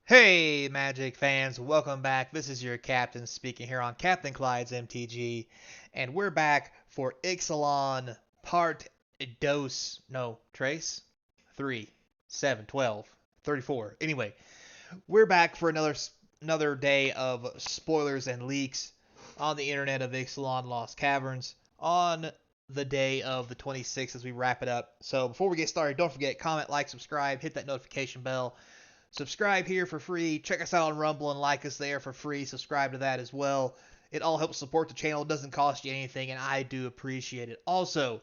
Hey, Magic fans, welcome back. This is your captain speaking here on Capnclydes MTG, and we're back for Ixalan Part Dos, no, Trace? 3, 7, 12, 34. Anyway, we're back for another day of spoilers and leaks on the internet of Ixalan Lost Caverns on the day of the 26th as we wrap it up. So before we get started, don't forget, comment, like, subscribe, hit that notification bell. Subscribe here for free. Check us out on Rumble and like us there for free. Subscribe to that as well. It all helps support the channel. It doesn't cost you anything, and I do appreciate it. Also,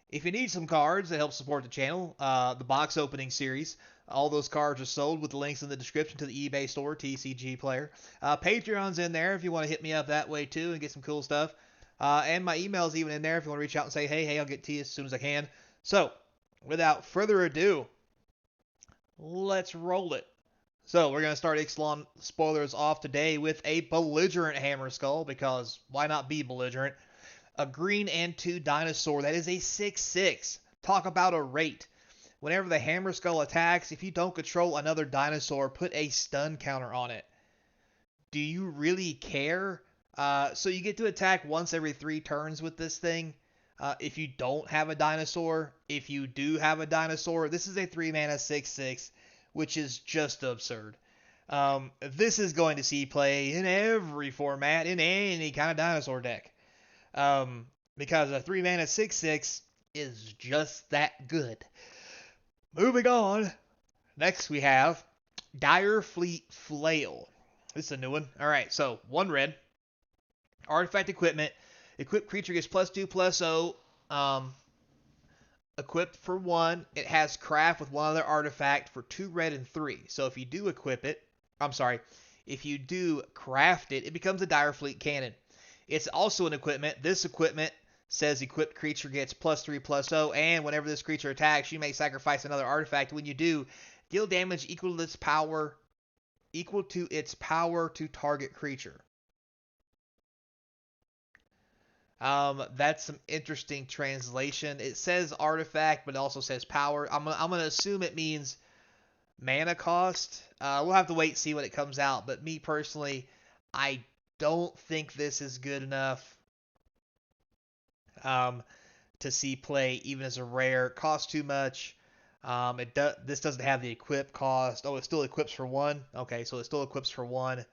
if you need some cards that help support the channel, the box opening series, all those cards are sold with the links in the description to the eBay store, TCG Player. Patreon's in there if you want to hit me up that way too and get some cool stuff. And my email's even in there if you want to reach out and say, hey, I'll get to you as soon as I can. So, without further ado, let's roll it. So we're going to start Ixalan spoilers off today with a belligerent Hammer Skull, because why not be belligerent? A green and 2 dinosaur that is a 6/6. Talk about a rate. Whenever the Hammer Skull attacks, if you don't control another dinosaur, put a stun counter on it. Do you really care? So you get to attack once every 3 turns with this thing. If you don't have a dinosaur, if you do have a dinosaur, this is a 3 mana 6/6, which is just absurd. This is going to see play in every format, in any kind of dinosaur deck. Because a 3 mana 6/6 is just that good. Moving on. Next we have Dire Fleet Flail. This is a new one. Alright, so 1 red. Artifact equipment. Equipped creature gets +2/+0. Equipped for 1. It has craft with 1 other artifact for 2 red and 3. So if you do equip it, if you do craft it, it becomes a Dire Fleet cannon. It's also an equipment. This equipment says equipped creature gets +3/+0, and whenever this creature attacks, you may sacrifice another artifact. When you do, deal damage equal to its power to target creature. That's some interesting translation. It says artifact, but it also says power. I'm gonna assume it means mana cost. We'll have to wait and see when it comes out. But me personally, I don't think this is good enough to see play even as a rare. It costs too much. This doesn't have the equip cost. Oh, it still equips for 1. Okay, so it still equips for 1.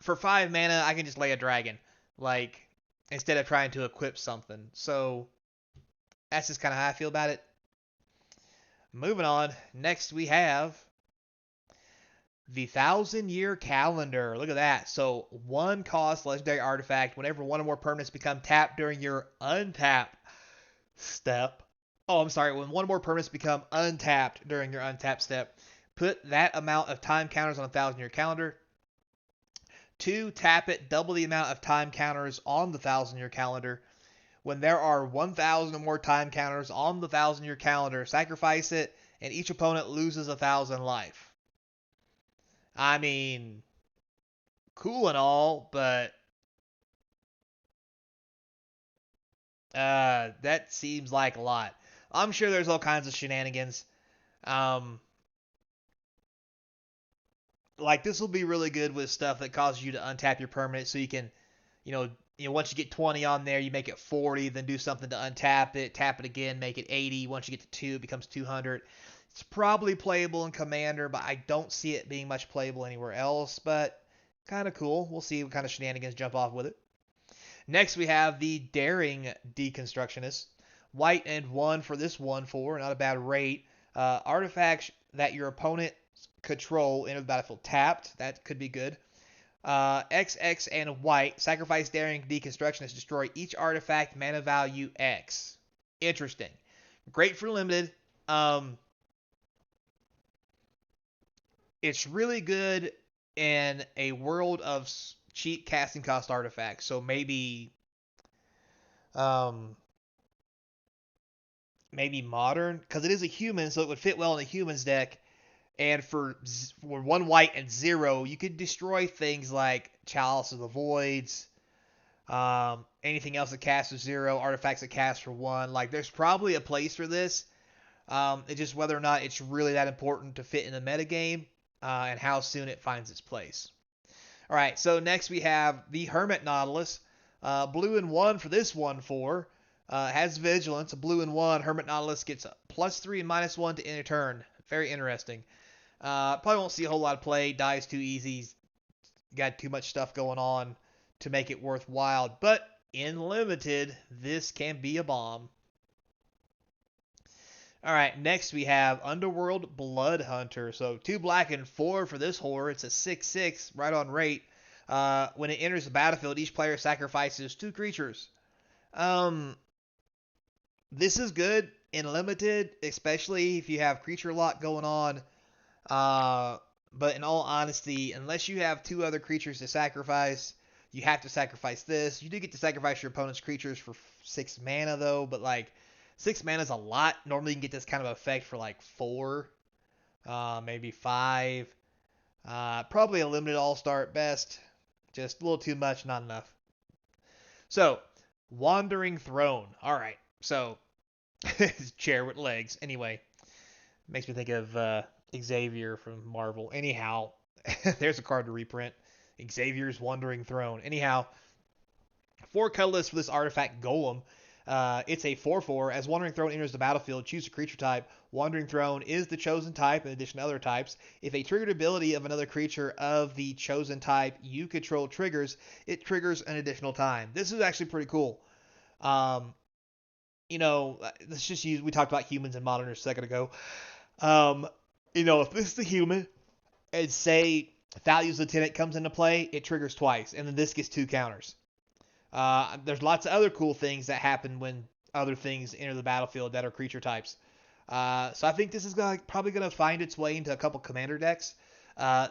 For 5 mana, I can just lay a dragon, like, instead of trying to equip something. So that's just kind of how I feel about it. Moving on. Next we have the 1,000-Year Calendar. Look at that. So 1 cost legendary artifact. Whenever 1 or more permanents become tapped during your untap step. Oh, I'm sorry. When 1 or more permanents become untapped during your untap step, put that amount of time counters on a 1,000-Year Calendar. 2, tap it, double the amount of time counters on the 1,000-Year Calendar. When there are 1,000 or more time counters on the 1,000-Year Calendar, sacrifice it, and each opponent loses 1,000 life. I mean, cool and all, but that seems like a lot. I'm sure there's all kinds of shenanigans. Like, this will be really good with stuff that causes you to untap your permanent, so you can, once you get 20 on there, you make it 40, then do something to untap it, tap it again, make it 80. Once you get to 2, it becomes 200. It's probably playable in Commander, but I don't see it being much playable anywhere else, but kind of cool. We'll see what kind of shenanigans jump off with it. Next, we have the Daring Deconstructionist. White and 1 for this 1/4, not a bad rate. Artifacts that your opponent control into the battlefield tapped. That could be good. XX and white. Sacrifice Daring Deconstructionist. Destroy each artifact mana value X. Interesting. Great for limited. It's really good in a world of cheap casting cost artifacts. So maybe modern, because it is a human, so it would fit well in a human's deck. And for 1 white and 0, you could destroy things like Chalice of the Voids, anything else that casts for 0, artifacts that cast for 1. Like, there's probably a place for this, It's just whether or not it's really that important to fit in the metagame and how soon it finds its place. All right, so next we have the Hermit Nautilus. Blue and 1 for this 1/4. Has Vigilance. A blue and 1. Hermit Nautilus gets a +3 and -1 to end a turn. Very interesting. Probably won't see a whole lot of play. Dies too easy. Got too much stuff going on to make it worthwhile. But in limited, this can be a bomb. All right, next we have Underworld Blood Hunter. So 2 black and 4 for this horror. It's a 6/6, right on rate. When it enters the battlefield, each player sacrifices 2 creatures. This is good in limited, especially if you have creature lock going on. But in all honesty, unless you have 2 other creatures to sacrifice, you have to sacrifice this. You do get to sacrifice your opponent's creatures for 6 mana though, but like 6 mana is a lot. Normally you can get this kind of effect for like 4, maybe 5. Probably a limited all-star at best. Just a little too much, not enough. So, Wandering Throne. All right. So, chair with legs. Anyway, makes me think of Xavier from Marvel. Anyhow, there's a card to reprint. Xavier's Wandering Throne. Anyhow, 4 colorless for this artifact Golem. It's a 4/4. As Wandering Throne enters the battlefield, choose a creature type. Wandering Throne is the chosen type in addition to other types. If a triggered ability of another creature of the chosen type you control triggers, it triggers an additional time. This is actually pretty cool. Let's just use, we talked about humans and modern a second ago. If this is the human and say Thalia's Lieutenant comes into play, it triggers twice, and then this gets 2 counters. There's lots of other cool things that happen when other things enter the battlefield that are creature types. So I think this is probably going to find its way into a couple commander decks,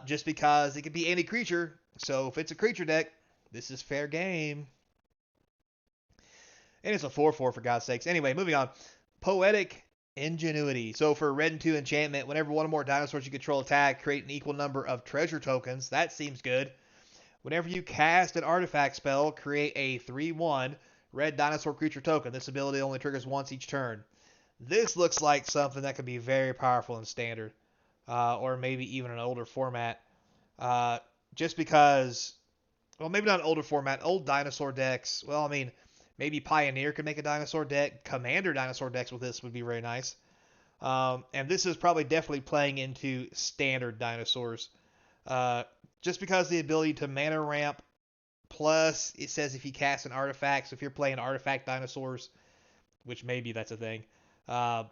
just because it could be any creature. So if it's a creature deck, this is fair game. And it's a 4/4 for God's sakes. Anyway, moving on. Poetic Ingenuity. So for red and 2 enchantment, whenever one or more dinosaurs you control attack, create an equal number of treasure tokens. That seems good. Whenever you cast an artifact spell, create a 3/1 red dinosaur creature token. This ability only triggers once each turn. This looks like something that could be very powerful in standard, or maybe even an older format. Just because, well, maybe not an older format. Old dinosaur decks, well, I mean, maybe Pioneer could make a dinosaur deck. Commander dinosaur decks with this would be very nice. And this is probably definitely playing into standard dinosaurs. Just because the ability to mana ramp, plus it says if you cast an artifact, so if you're playing artifact dinosaurs, which maybe that's a thing,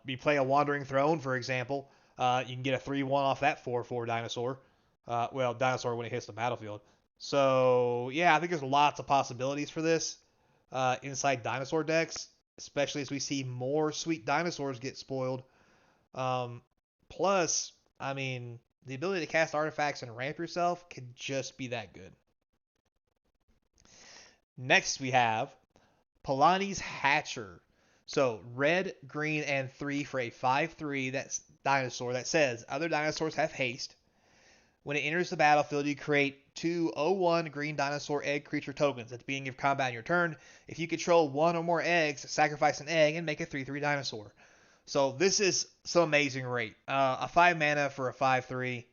you play a Wandering Throne, for example, you can get a 3/1 off that 4/4 dinosaur. Dinosaur when it hits the battlefield. So, yeah, I think there's lots of possibilities for this inside dinosaur decks, especially as we see more sweet dinosaurs get spoiled. Plus, I mean, the ability to cast artifacts and ramp yourself could just be that good. Next we have Polani's Hatcher. So red, green, and 3 for a 5/3 that's dinosaur that says other dinosaurs have haste. When it enters the battlefield, you create 2 0/1 green dinosaur egg creature tokens. At the beginning of combat on your turn, if you control 1 or more eggs, sacrifice an egg and make a 3/3 dinosaur. So this is some amazing rate. A 5 mana for a 5/3.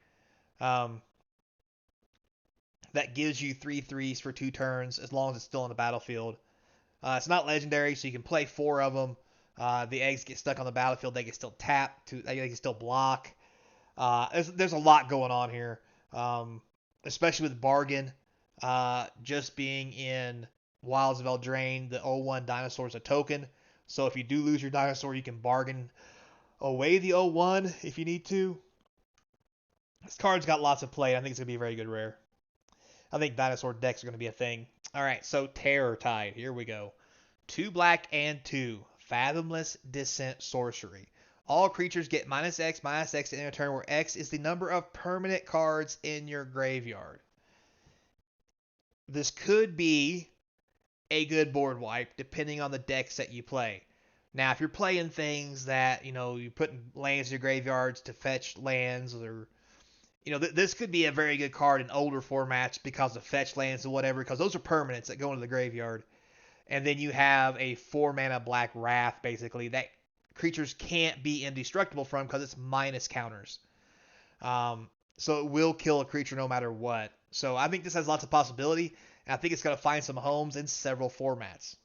That gives you 3/3s for 2 turns as long as it's still on the battlefield. It's not legendary, so you can play 4 of them. The eggs get stuck on the battlefield. They can still tap. They can still block. There's a lot going on here, especially with Bargain. Just being in Wilds of Eldraine, the 0/1 dinosaur is a token. So if you do lose your dinosaur, you can bargain away the 0/1 if you need to. This card's got lots of play. I think it's going to be a very good rare. I think dinosaur decks are going to be a thing. All right, so Terror Tide. Here we go. 2 black and 2. Fathomless Descent Sorcery. All creatures get -X in a turn where X is the number of permanent cards in your graveyard. This could be a good board wipe depending on the decks that you play. Now, if you're playing things that, you're putting lands in your graveyards to fetch lands, or, this could be a very good card in older formats because of fetch lands and whatever, because those are permanents that go into the graveyard. And then you have a 4 mana black Wrath, basically, that creatures can't be indestructible from because it's minus counters. So it will kill a creature no matter what. So I think this has lots of possibility, and I think it's going to find some homes in several formats.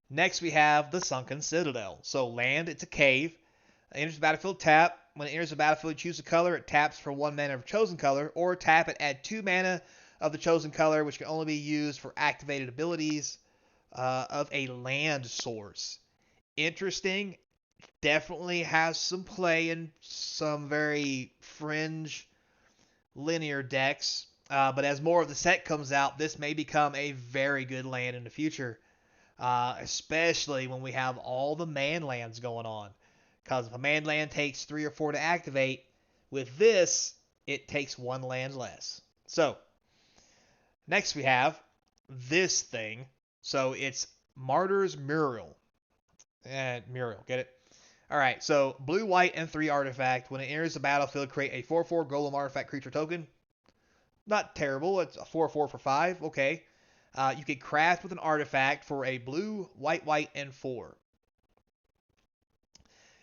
Next, we have the Sunken Citadel. So land, it's a cave. It enters the battlefield, tap. When it enters the battlefield, choose a color. It taps for 1 mana of chosen color, or tap it, add 2 mana of the chosen color, which can only be used for activated abilities of a land source. Interesting. Definitely has some play in some very fringe linear decks. But as more of the set comes out, this may become a very good land in the future. Especially when we have all the man lands going on. Because if a man land takes 3 or 4 to activate, with this, it takes 1 land less. So, next we have this thing. So it's Martyr's Mural. Muriel, get it? Alright, so blue, white, and 3 artifact. When it enters the battlefield, create a 4/4 golem artifact creature token. Not terrible. It's a 4/4 for 5. Okay. You can craft with an artifact for a blue, white, white, and 4.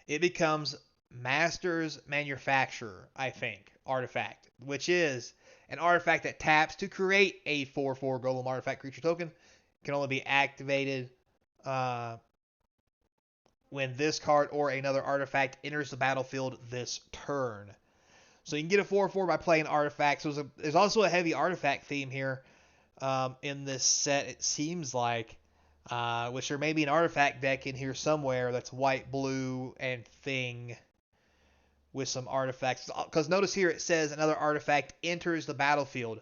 It becomes Master's Manufacturer, I think, artifact, which is an artifact that taps to create a 4/4 golem artifact creature token. Can only be activated when this card or another artifact enters the battlefield this turn. So you can get a 4/4 by playing artifacts. So there's also a heavy artifact theme here in this set, it seems like. Which there may be an artifact deck in here somewhere that's white, blue, and thing with some artifacts. Because notice here it says another artifact enters the battlefield.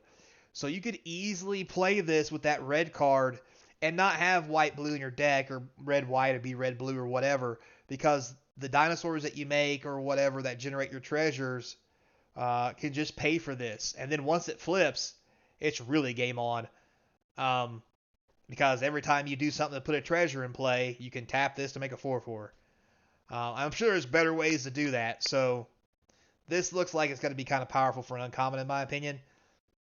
So you could easily play this with that red card and not have white, blue in your deck, or red, white, or be red, blue, or whatever. Because the dinosaurs that you make or whatever that generate your treasures can just pay for this. And then once it flips, it's really game on. Because every time you do something to put a treasure in play, you can tap this to make a 4/4. I'm sure there's better ways to do that. So this looks like it's going to be kind of powerful for an uncommon, in my opinion.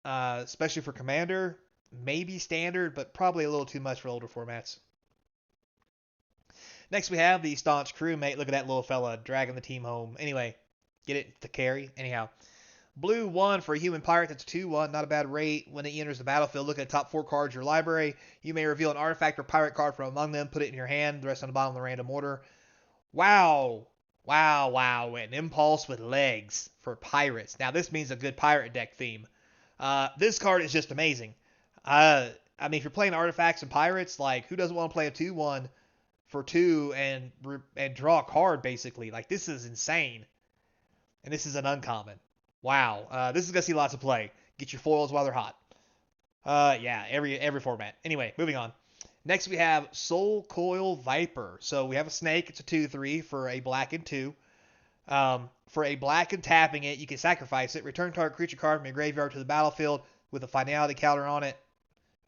Especially for Commander. Maybe Standard, but probably a little too much for older formats. Next we have the Staunch Crewmate. Look at that little fella dragging the team home. Anyway, get it to carry. Anyhow. Blue 1 for a human pirate. That's a 2/1. Not a bad rate. When it enters the battlefield, look at the top 4 cards of your library. You may reveal an artifact or pirate card from among them. Put it in your hand. The rest on the bottom of the random order. Wow. Wow, wow. An impulse with legs for pirates. Now, this means a good pirate deck theme. This card is just amazing. I mean, if you're playing artifacts and pirates, like, who doesn't want to play a 2/1 for 2 and draw a card, basically? Like, this is insane. And this is an uncommon. Wow, this is going to see lots of play. Get your foils while they're hot. Yeah, every format. Anyway, moving on. Next we have Soul Coil Viper. So we have a snake. It's a 2/3 for a black and 2. For a black and tapping it, you can sacrifice it. Return target creature card from your graveyard to the battlefield with a finality counter on it.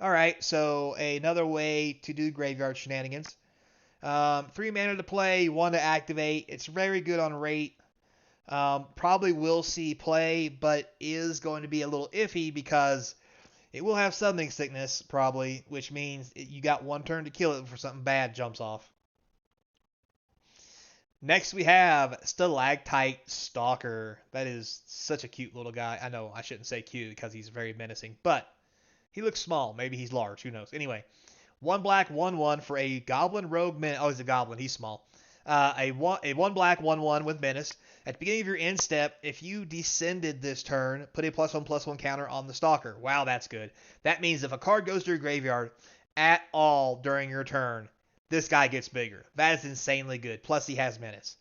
Alright, so another way to do graveyard shenanigans. 3 mana to play, 1 to activate. It's very good on rate. Probably will see play, but is going to be a little iffy because it will have Summoning Sickness, probably, which means you got 1 turn to kill it before something bad jumps off. Next we have Stalactite Stalker. That is such a cute little guy. I know I shouldn't say cute because he's very menacing, but he looks small. Maybe he's large. Who knows? Anyway, 1 black, 1/1 for a Goblin Rogue Menace. Oh, he's a Goblin. He's small. A 1 black, 1/1 with Menace. At the beginning of your end step, if you descended this turn, put a +1/+1 counter on the Stalker. Wow, that's good. That means if a card goes to your graveyard at all during your turn, this guy gets bigger. That is insanely good. Plus, he has Menace.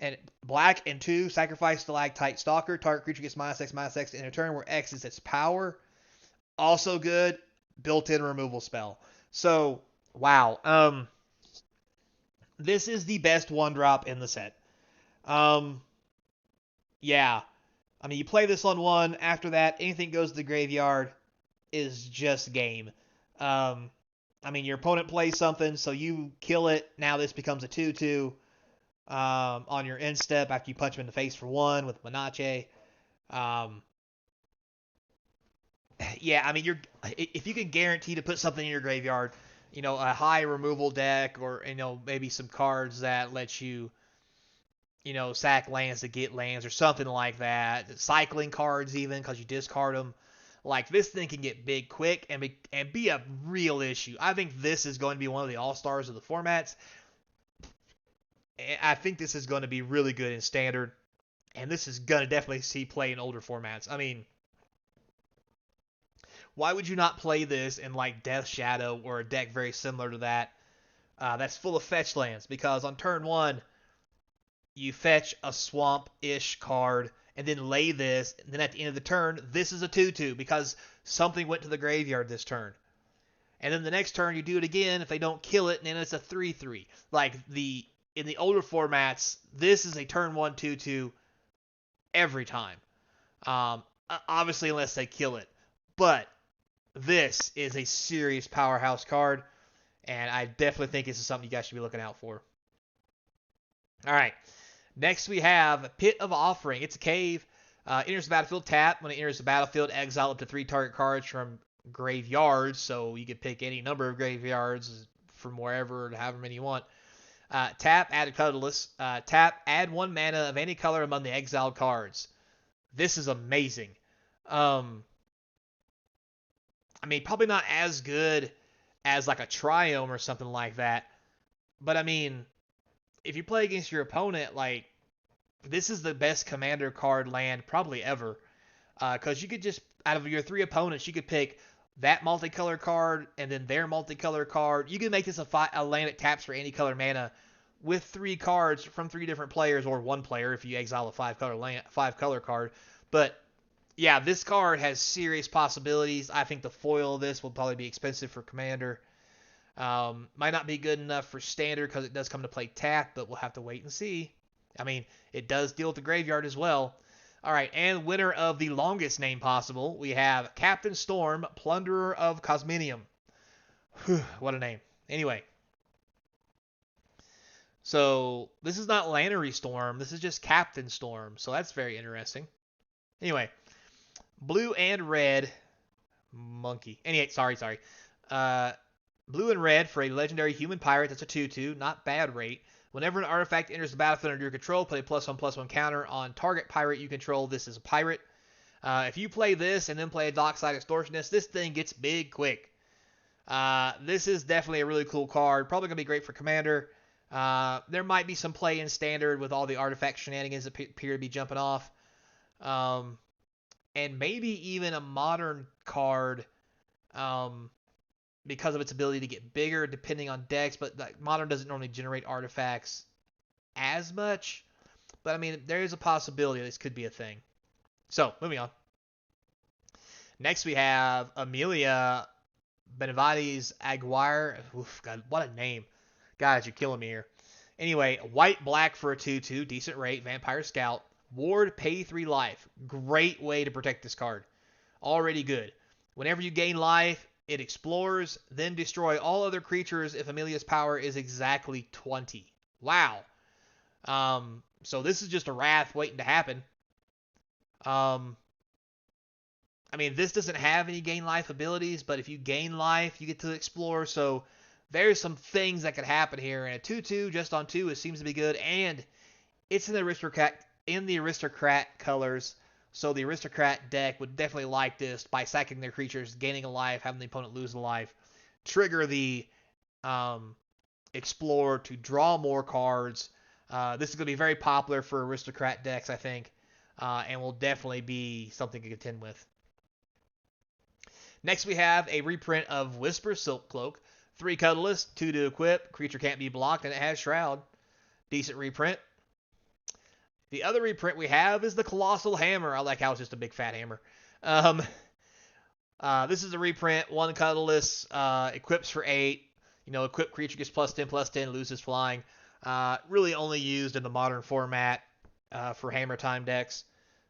And black and 2, sacrifice Stalactite Stalker. Target creature gets -X/-X in a turn where X is its power. Also good, built-in removal spell. So, wow. This is the best 1-drop in the set. Yeah. I mean, you play this on 1. After that, anything goes to the graveyard is just game. I mean, your opponent plays something, so you kill it. Now this becomes a 2/2 on your end step after you punch him in the face for 1 with Menace. Yeah, I mean, if you can guarantee to put something in your graveyard, a high removal deck, or maybe some cards that let you sack lands to get lands or something like that. Cycling cards even because you discard them. Like this thing can get big quick and be a real issue. I think this is going to be one of the all stars of the formats. I think this is going to be really good in standard, and this is going to definitely see play in older formats. I mean, why would you not play this in like Death Shadow or a deck very similar to that? That's full of fetch lands, because on turn one you fetch a swamp-ish card and then lay this, and then at the end of the turn, this is a 2/2 because something went to the graveyard this turn. And then the next turn you do it again if they don't kill it, and then it's a 3/3. Like in the older formats, this is a turn 1 2/2 every time. Obviously unless they kill it. But this is a serious powerhouse card, and I definitely think this is something you guys should be looking out for. All right. Next we have Pit of Offering. It's a cave. Enters the battlefield tap. When it enters the battlefield, exile up to 3 target cards from graveyards. So you can pick any number of graveyards from wherever, however many you want. Tap, add a colorless. Tap, add 1 mana of any color among the exiled cards. This is amazing. I mean, probably not as good as like a Triome or something like that. But I mean, if you play against your opponent, like, this is the best commander card land probably ever. Because you could just, out of your 3 opponents, you could pick that multicolor card and then their multicolor card. You can make this a land that taps for any color mana with 3 cards from 3 different players, or 1 player if you exile a 5 color card. But yeah, this card has serious possibilities. I think the foil of this will probably be expensive for commander. Might not be good enough for standard because it does come to play tap, but we'll have to wait and see. I mean, it does deal with the graveyard as well. All right, and winner of the longest name possible, we have Captain Storm, Plunderer of Cosminium. Whew, what a name. Anyway, so this is not Lannery Storm. This is just Captain Storm, so that's very interesting. Anyway, blue and red monkey. Anyway, sorry. Blue and red for a legendary human pirate. That's a 2/2. Not bad rate. Whenever an artifact enters the battlefield under your control, put a +1/+1 counter on target pirate you control. This is a pirate. If you play this and then play a Dockside Extortionist, this thing gets big quick. This is definitely a really cool card. Probably going to be great for commander. There might be some play in standard with all the artifact shenanigans that appear to be jumping off. And maybe even a modern card, because of its ability to get bigger depending on decks, but like, modern doesn't normally generate artifacts as much. But I mean, there is a possibility this could be a thing. So, moving on. Next we have Amelia Benavides Aguirre. Oof, God, what a name. Guys, you're killing me here. Anyway, white-black for a 2/2, decent rate, Vampire Scout. Ward, pay 3 life. Great way to protect this card. Already good. Whenever you gain life, it explores, then destroy all other creatures if Amelia's power is exactly 20. Wow. So this is just a wrath waiting to happen. I mean, this doesn't have any gain life abilities, but if you gain life, you get to explore. So there's some things that could happen here. And a 2/2 just on 2, it seems to be good. And it's in the aristocrat colors. So the aristocrat deck would definitely like this by sacking their creatures, gaining a life, having the opponent lose a life, trigger the explore to draw more cards. This is going to be very popular for aristocrat decks, I think, and will definitely be something to contend with. Next we have a reprint of Whisper Silk Cloak. 3 colorless, 2 to equip, creature can't be blocked, and it has Shroud. Decent reprint. The other reprint we have is the Colossal Hammer. I like how it's just a big fat hammer. This is a reprint. 1 colorless, equips for 8. Equip creature gets +10/+10, loses flying. Really only used in the modern format for hammer time decks.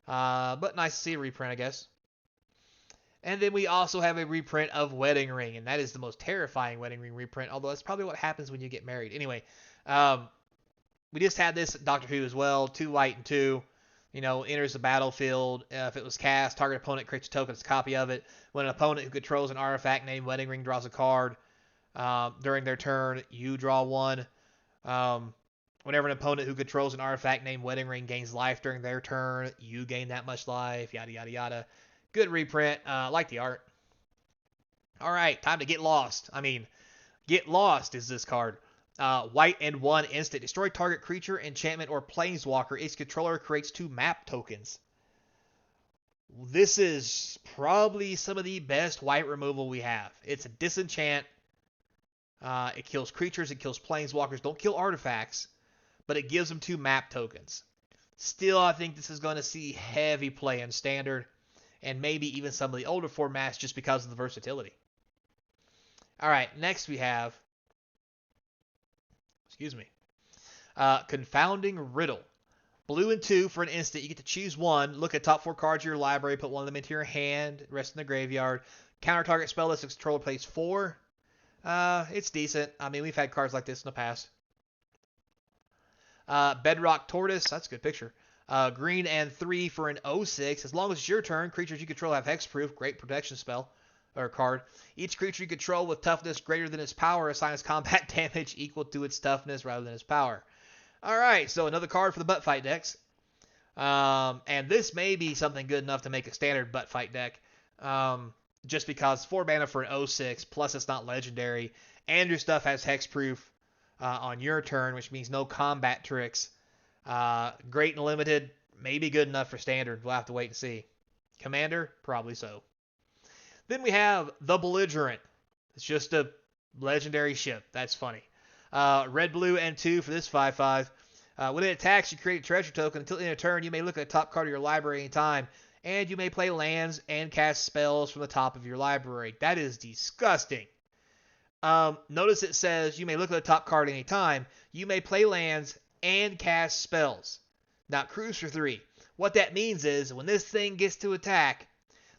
But nice to see a reprint, I guess. And then we also have a reprint of Wedding Ring, and that is the most terrifying Wedding Ring reprint, although that's probably what happens when you get married. Anyway, we just had this at Doctor Who as well. 2 white and 2. Enters the battlefield. If it was cast, target opponent creates a token as a copy of it. When an opponent who controls an artifact named Wedding Ring draws a card, During their turn, you draw one. Um, Whenever an opponent who controls an artifact named Wedding Ring gains life during their turn, you gain that much life, yada, yada, yada. Good reprint. Like the art. All right, time to get lost. Get lost is this card. White and 1 instant. Destroy target creature, enchantment, or planeswalker. Its controller creates 2 map tokens. This is probably some of the best white removal we have. It's a disenchant. It kills creatures, it kills planeswalkers. Don't kill artifacts, but it gives them 2 map tokens. Still, I think this is going to see heavy play in Standard, and maybe even some of the older formats just because of the versatility. All right, next we have, Confounding Riddle. Blue and 2 for an instant. You get to choose one. Look at top 4 cards of your library. Put one of them into your hand. Rest in the graveyard. Counter target spell list. Controller plays 4. It's decent. We've had cards like this in the past. Bedrock Tortoise. That's a good picture. Green and 3 for an 0/6. As long as it's your turn, creatures you control have hexproof. Great protection spell or card. Each creature you control with toughness greater than its power assigns combat damage equal to its toughness rather than its power. All right, so another card for the butt fight decks. And this may be something good enough to make a standard butt fight deck. Just because 4 mana for an 0/6, plus it's not legendary, and your stuff has hexproof on your turn, which means no combat tricks. Great and limited, maybe good enough for standard. We'll have to wait and see. Commander, probably so. Then we have the Belligerent. It's just a legendary ship. That's funny. Red, blue, and 2 for this 5/5. When it attacks, you create a treasure token. Until the end of turn, you may look at the top card of your library anytime, and you may play lands and cast spells from the top of your library. That is disgusting. Notice it says you may look at the top card anytime. You may play lands and cast spells. Not cruise for 3. What that means is when this thing gets to attack,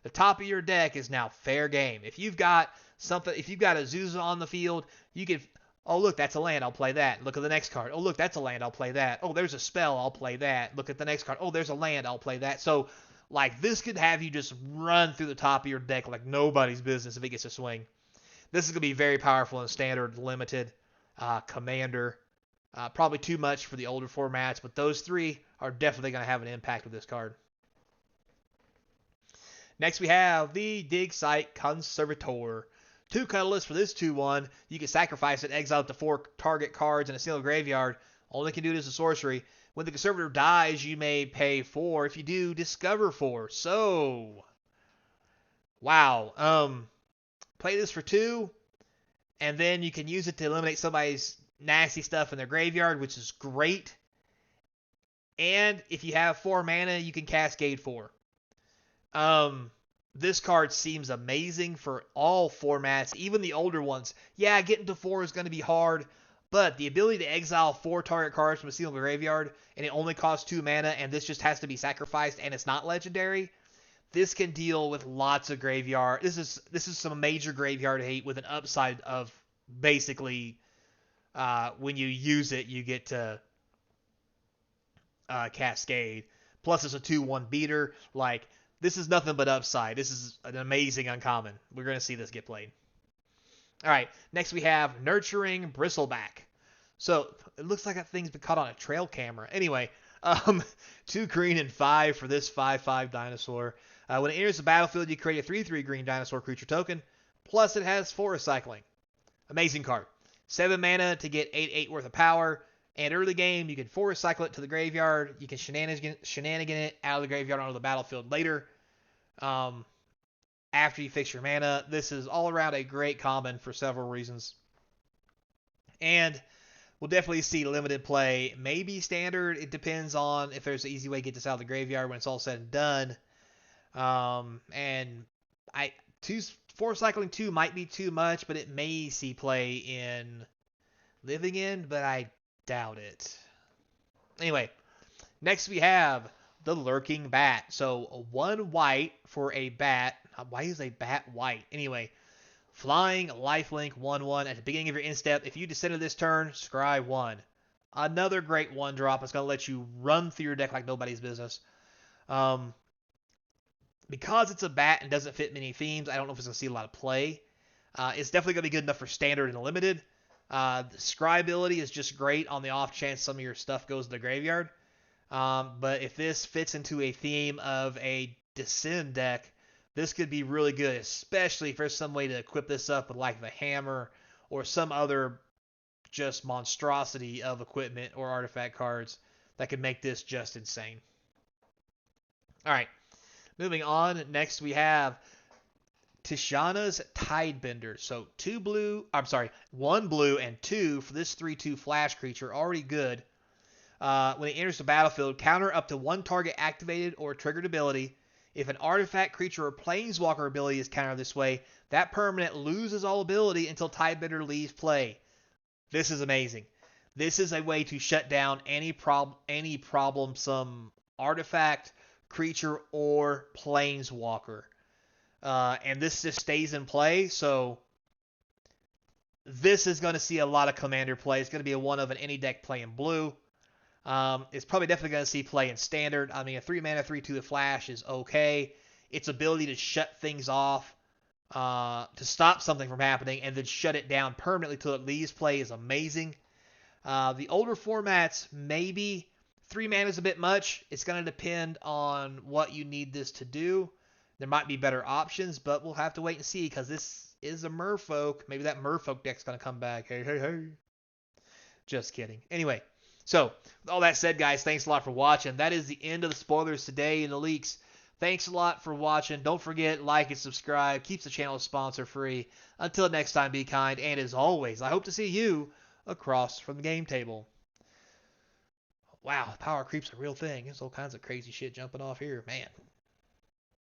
the top of your deck is now fair game. If you've got a Azusa on the field, you can. Oh, look, that's a land. I'll play that. Look at the next card. Oh, look, that's a land. I'll play that. Oh, there's a spell. I'll play that. Look at the next card. Oh, there's a land. I'll play that. So, this could have you just run through the top of your deck like nobody's business if it gets a swing. This is going to be very powerful in Standard, Limited, Commander. Probably too much for the older formats, but those 3 are definitely going to have an impact with this card. Next, we have the Dig Site Conservator. 2 colorless for this 2/1. You can sacrifice it, exile up to 4 target cards in a single graveyard. Only can do it as a sorcery. When the Conservator dies, you may pay 4. If you do, discover 4. So, wow. Play this for 2, and then you can use it to eliminate somebody's nasty stuff in their graveyard, which is great. And if you have 4 mana, you can Cascade 4. This card seems amazing for all formats, even the older ones. Yeah, getting to 4 is going to be hard, but the ability to exile 4 target cards from a single graveyard, and it only costs 2 mana, and this just has to be sacrificed, and it's not legendary. This can deal with lots of graveyard. This is some major graveyard hate with an upside of basically when you use it, you get to Cascade. Plus, it's a 2/1 beater. This is nothing but upside. This is an amazing uncommon. We're going to see this get played. All right, next we have Nurturing Bristleback. So, it looks like that thing's been caught on a trail camera. Anyway, 2 green and 5 for this 5/5 dinosaur. When it enters the battlefield, you create a 3/3 green dinosaur creature token. Plus, it has Forest Cycling. Amazing card. 7 mana to get 8/8 worth of power. And early game, you can Forest Cycle it to the graveyard. You can shenanigan it out of the graveyard onto the battlefield later. After you fix your mana. This is all around a great common for several reasons. And we'll definitely see limited play. Maybe standard. It depends on if there's an easy way to get this out of the graveyard when it's all said and done. And Forest Cycling 2 might be too much, but it may see play in Living End, but I doubt it. Anyway, next we have the Lurking Bat. So 1 white for a bat. Why is a bat white? Anyway, flying, lifelink, 1/1. At the beginning of your end step, if you descend to this turn, scry 1. Another great 1-drop. It's going to let you run through your deck like nobody's business. Because it's a bat and doesn't fit many themes, I don't know if it's going to see a lot of play. It's definitely going to be good enough for standard and limited. The scry ability is just great on the off chance some of your stuff goes to the graveyard. But if this fits into a theme of a Descend deck, this could be really good, especially if there's some way to equip this up with like the hammer or some other just monstrosity of equipment or artifact cards that could make this just insane. All right, moving on. Next we have Tishana's Tidebender. So one blue and two for this 3/2 flash creature. Already good. When it enters the battlefield, counter up to one target activated or triggered ability. If an artifact, creature, or planeswalker ability is countered this way, that permanent loses all ability until Tidebender leaves play. This is amazing. This is a way to shut down any problemsome artifact, creature, or planeswalker. And this just stays in play, so this is going to see a lot of commander play. It's going to be a one of an any deck play in blue. It's probably definitely going to see play in standard. I mean, a 3 mana 3/2 flash is okay. Its ability to shut things off, to stop something from happening, and then shut it down permanently till it leaves play is amazing. The older formats, maybe 3 mana is a bit much. It's going to depend on what you need this to do. There might be better options, but we'll have to wait and see because this is a Merfolk. Maybe that Merfolk deck's going to come back. Hey. Just kidding. Anyway. So, with all that said, guys, thanks a lot for watching. That is the end of the spoilers today and the leaks. Thanks a lot for watching. Don't forget, like and subscribe. Keeps the channel sponsor free. Until next time, be kind. And as always, I hope to see you across from the game table. Wow, power creep's a real thing. There's all kinds of crazy shit jumping off here. Man.